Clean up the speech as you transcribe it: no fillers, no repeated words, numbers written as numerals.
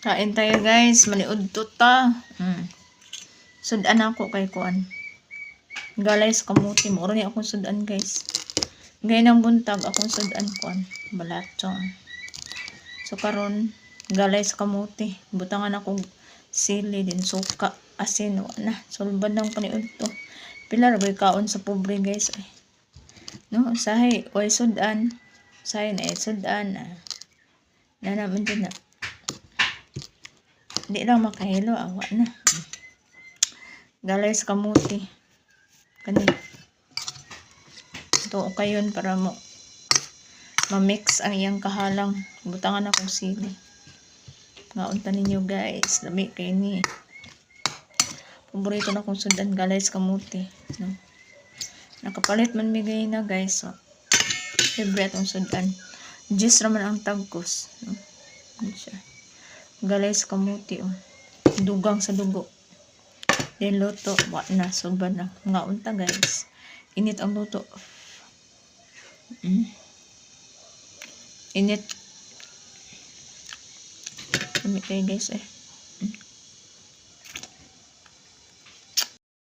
Kain tayo guys, maniud to ta. Sudan ako kay kuan. Galay sa kamuti, moro ni akong sudan guys. Gay ng buntag akong sudan kuan, balatong. So karon galay sa kamuti, butangan akong sili din suka, asin na. Sulban lang paniud to. Pila ra bay kaon sa pobre guys ay. No, sahay oy sudan. Sahay na sudan na. Na naman din na. Di lang makahilo, awa na. Galay sa kamuti. Kani. Ito kayon para mo ma-mix ang iyang kahalang. Butangan akong sili. Ngaunta ninyo guys. Lami kayo ni. Paborito na kong sudan, galay sa kamuti. No? Nakapalit man bigay na guys. So, favorite ang sudan. Jis raman ang tagkos. No? Siya. Galay sa kamuti. Oh. Dugang sa dugo. Then luto. Wa na. Sulba na. Ngaunta guys. Init ang luto. Init. Kami kayo guys eh.